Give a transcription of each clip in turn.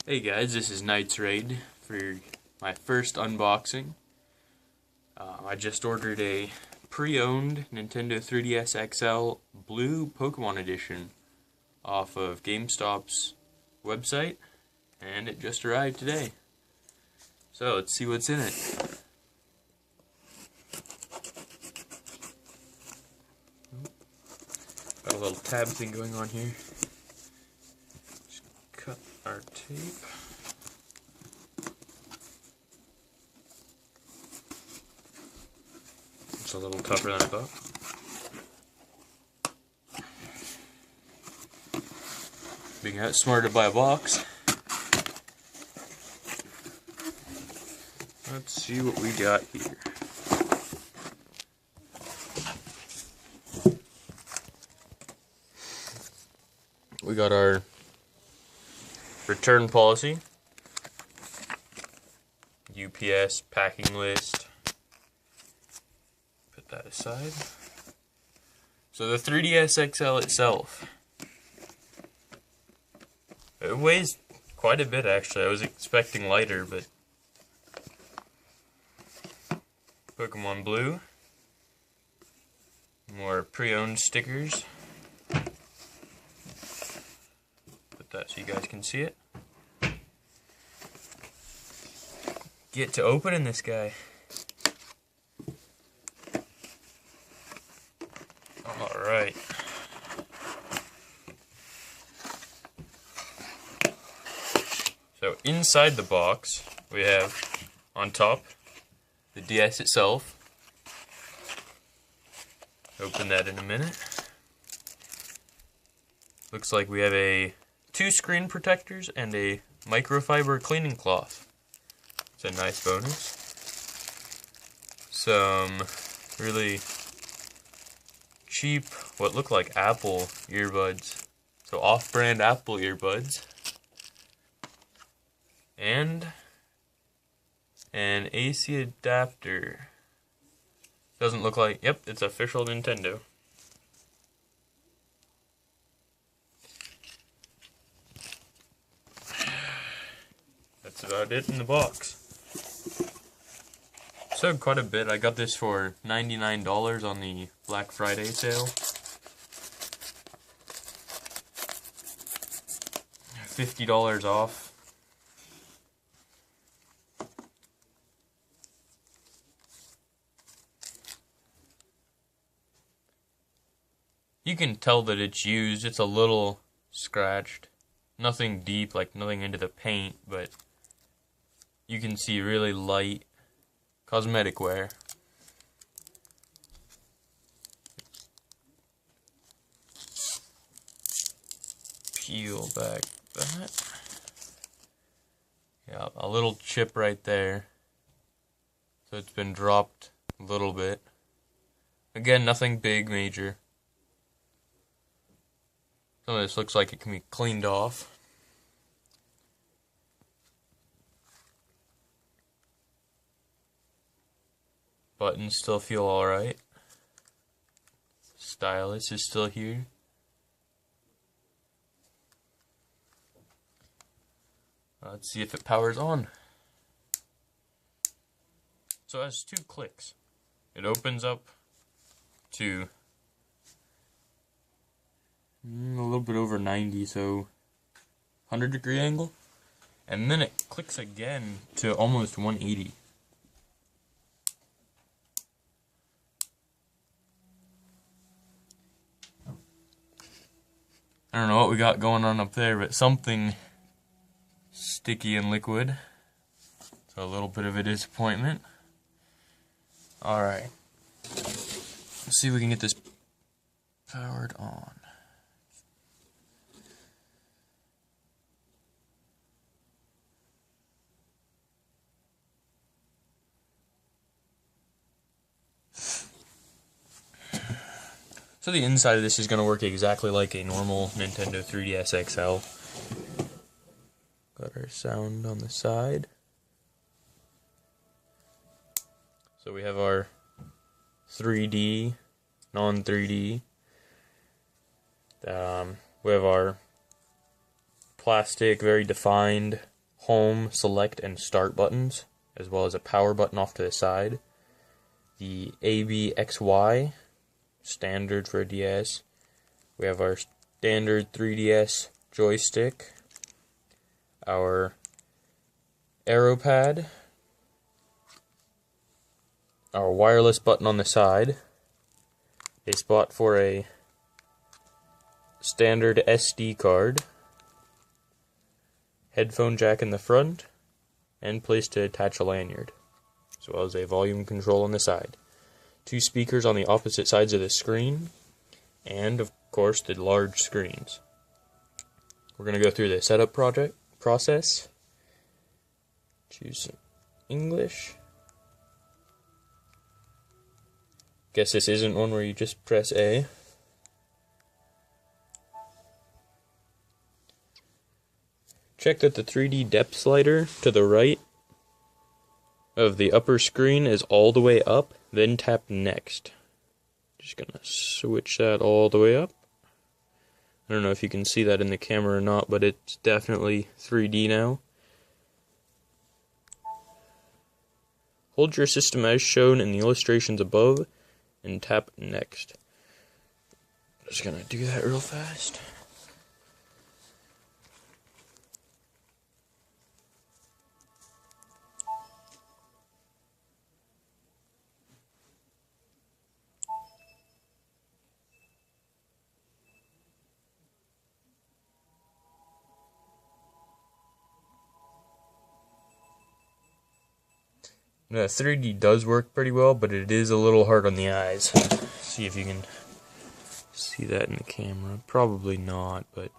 Hey guys, this is NightsRAID for my first unboxing. I just ordered a pre-owned Nintendo 3DS XL Blue Pokemon Edition off of Gamestop's website, and it just arrived today. So let's see what's in it. Got a little tab thing going on here. Just cut our tape. It's a little tougher than I thought. Being outsmarted by a box. Let's see what we got here. We got our return policy, UPS packing list. Put that aside. So the 3DS XL itself, it weighs quite a bit actually. I was expecting lighter, but Pokemon Blue, more pre-owned stickers. Put that so you guys can see it. Get to opening this guy. Alright. So inside the box, we have on top the DS itself. Open that in a minute. Looks like we have two screen protectors and a microfiber cleaning cloth. It's a nice bonus. Some really cheap, what look like Apple earbuds. So off-brand Apple earbuds. And an AC adapter. Doesn't look like, yep, it's official Nintendo. That's about it in the box. So quite a bit. I got this for $99 on the Black Friday sale. $50 off. You can tell that it's used. It's a little scratched. Nothing deep, like nothing into the paint, but you can see really light cosmetic wear. Peel back that. Yeah, a little chip right there. So it's been dropped a little bit. Again, nothing big, major. Some of this looks like it can be cleaned off. Buttons still feel alright. Stylus is still here. Let's see if it powers on. So it has 2 clicks. It opens up to a little bit over 90, so 100-degree angle. And then it clicks again to almost 180. I don't know what we got going on up there, but something sticky and liquid. So a little bit of a disappointment. Alright. Let's see if we can get this powered on. So the inside of this is going to work exactly like a normal Nintendo 3DS XL. Got our sound on the side. So we have our 3D, non-3D. We have our plastic, very defined home, select, and start buttons, as well as a power button off to the side. The ABXY, standard for a DS. We have our standard 3DS joystick, our arrow pad, our wireless button on the side, a spot for a standard SD card, headphone jack in the front, and place to attach a lanyard, as well as a volume control on the side. 2 speakers on the opposite sides of the screen, and of course the large screens. We're going to go through the setup process. Choose English. Guess this isn't one where you just press A. Check that the 3D depth slider to the right of the upper screen is all the way up, then tap next. Just gonna switch that all the way up. I don't know if you can see that in the camera or not, but it's definitely 3D now. Hold your system as shown in the illustrations above and tap next. Just gonna do that real fast. The 3D does work pretty well, but it is a little hard on the eyes. See if you can see that in the camera. Probably not, but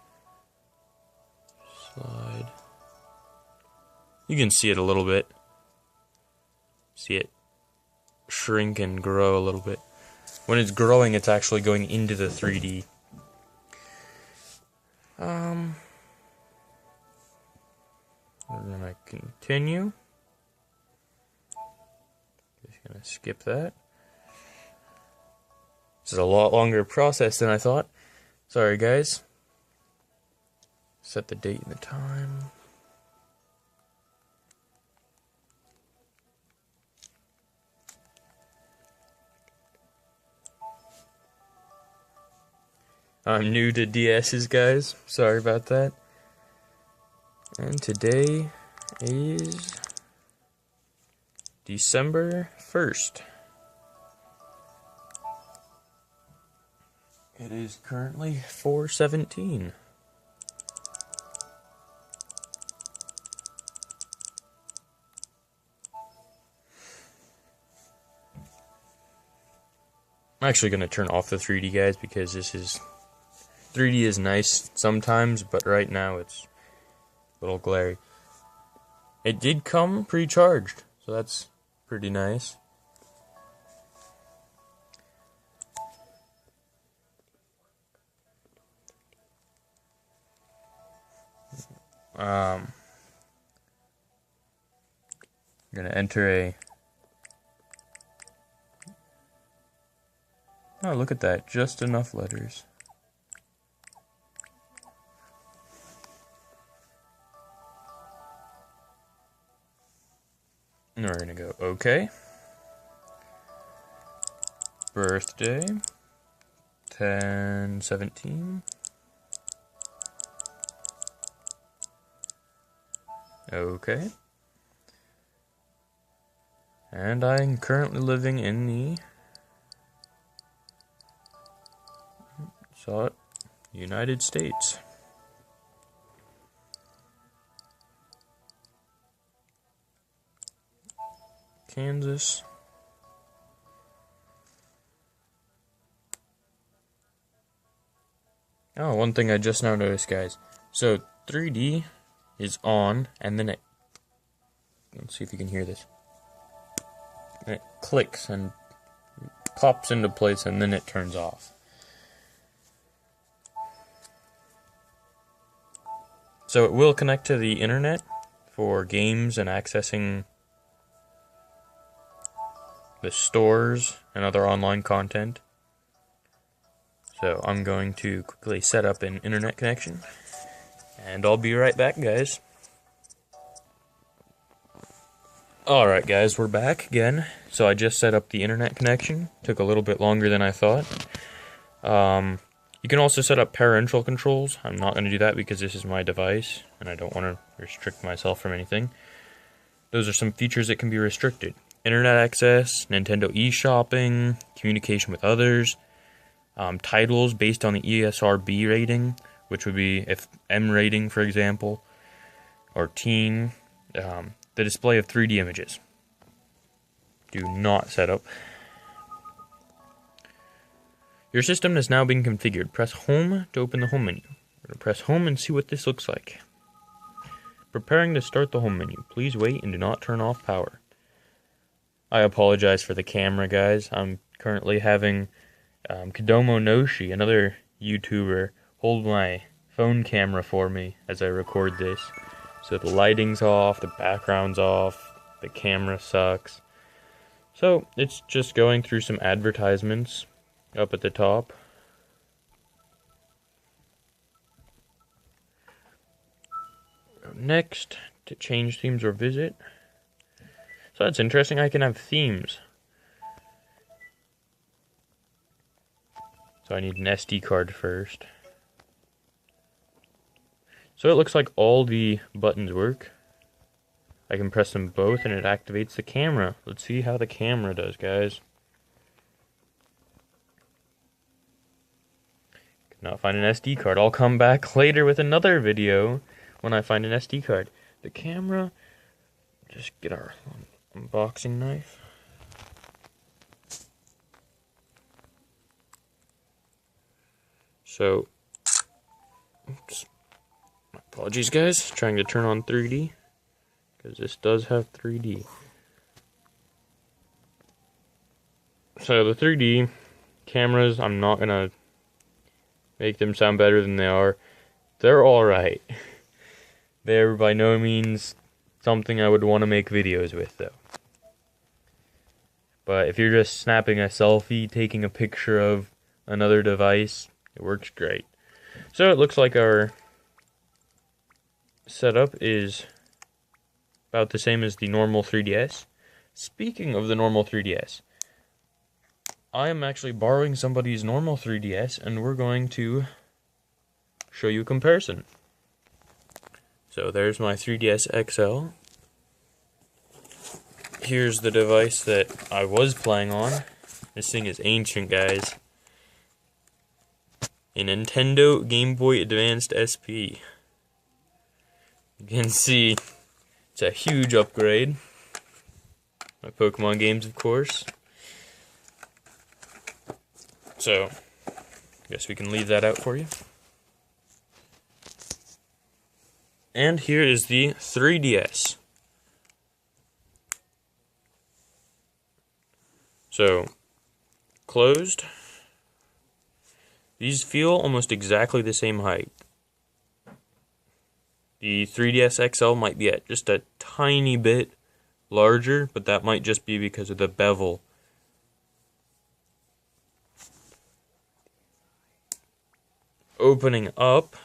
slide. You can see it a little bit. See it shrink and grow a little bit. When it's growing, it's actually going into the 3D. We're gonna continue. Gonna skip that. This is a lot longer process than I thought. Sorry, guys. Set the date and the time. I'm new to DS's, guys. Sorry about that. And today is December 1st. It is currently 4:17. I'm actually going to turn off the 3D, guys, because 3D is nice sometimes, but right now it's a little glary. It did come pre-charged, so that's pretty nice. I'm gonna enter a. Oh, look at that! Just enough letters. And we're gonna go OK. Birthday 10/17. Okay. And I'm currently living in the United States. Kansas. Oh, one thing I just now noticed, guys. So 3D is on, and then let's see if you can hear this. And it clicks and pops into place, and then it turns off. So it will connect to the internet for games and accessing the stores and other online content. So I'm going to quickly set up an internet connection, and I'll be right back, guys. Alright guys, we're back again. So I just set up the internet connection. Took a little bit longer than I thought. You can also set up parental controls. I'm not going to do that because this is my device, and I don't want to restrict myself from anything. Those are some features that can be restricted. Internet access, Nintendo eShopping, communication with others, titles based on the ESRB rating, which would be if M rating, for example, or teen, the display of 3D images. Do not set up. Your system is now being configured. Press home to open the home menu. We're going to press home and see what this looks like. Preparing to start the home menu. Please wait and do not turn off power. I apologize for the camera, guys. I'm currently having Kodomo Noshi, another YouTuber, hold my phone camera for me as I record this. So the lighting's off, the background's off, the camera sucks. So it's just going through some advertisements up at the top. Next, to change themes or visit. So that's interesting, I can have themes. So I need an SD card first. So it looks like all the buttons work. I can press them both and it activates the camera. Let's see how the camera does, guys. Could not find an SD card. I'll come back later with another video when I find an SD card. The camera, just get our unboxing knife. So, oops. Apologies guys, trying to turn on 3D, because this does have 3D. So the 3D cameras, I'm not going to make them sound better than they are. They're alright. They're by no means something I would want to make videos with though. But if you're just snapping a selfie, taking a picture of another device, it works great. So it looks like our setup is about the same as the normal 3DS. Speaking of the normal 3DS, I am actually borrowing somebody's normal 3DS and we're going to show you a comparison. So there's my 3DS XL. Here's the device that I was playing on. This thing is ancient, guys. A Nintendo Game Boy Advanced SP. You can see it's a huge upgrade. My Pokemon games, of course. So, I guess we can leave that out for you. And here is the 3DS. So, closed. These feel almost exactly the same height. The 3DS XL might be at just a tiny bit larger, but that might just be because of the bevel. Opening up.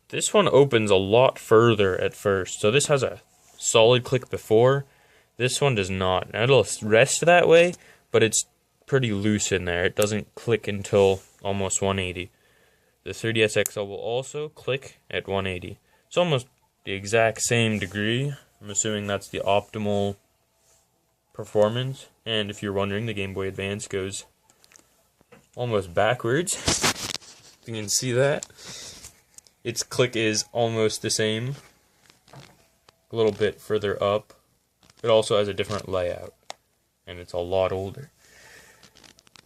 This one opens a lot further at first. So this has a solid click before. This one does not. Now it'll rest that way, but it's pretty loose in there. It doesn't click until almost 180. The 3DS XL will also click at 180. It's almost the exact same degree. I'm assuming that's the optimal performance. And if you're wondering, the Game Boy Advance goes almost backwards. You can see that. Its click is almost the same. A little bit further up. It also has a different layout. And it's a lot older.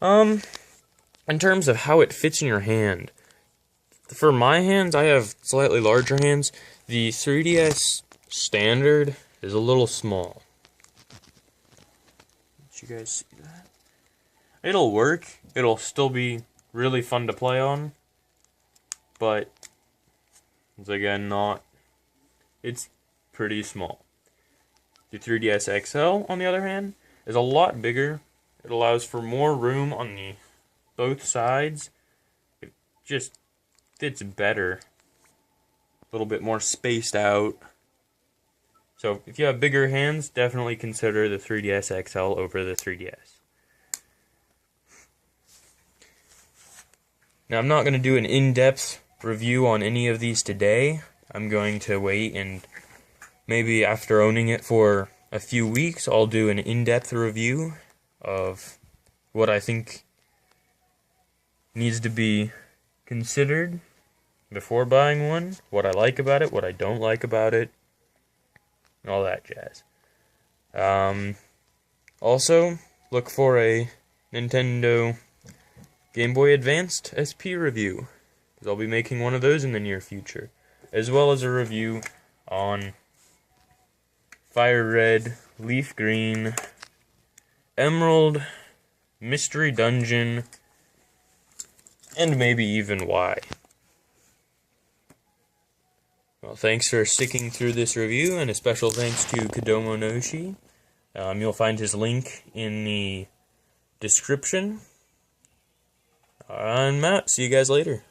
In terms of how it fits in your hand, for my hands, I have slightly larger hands. The 3DS standard is a little small. Did you guys see that? It'll work. It'll still be really fun to play on. But, once again, it's pretty small. The 3DS XL, on the other hand, is a lot bigger. It allows for more room on both sides. It just fits better. A little bit more spaced out. So if you have bigger hands, definitely consider the 3DS XL over the 3DS. Now I'm not going to do an in-depth review on any of these today. I'm going to wait, and maybe after owning it for a few weeks, I'll do an in-depth review of what I think needs to be considered before buying one, what I like about it, what I don't like about it, and all that jazz. Also, look for a Nintendo Game Boy Advanced SP review, because I'll be making one of those in the near future, as well as a review on Fire Red, Leaf Green, Emerald, Mystery Dungeon, and maybe even Y. Well, thanks for sticking through this review, and a special thanks to Kodomo Noshi. You'll find his link in the description. I'm Matt. See you guys later.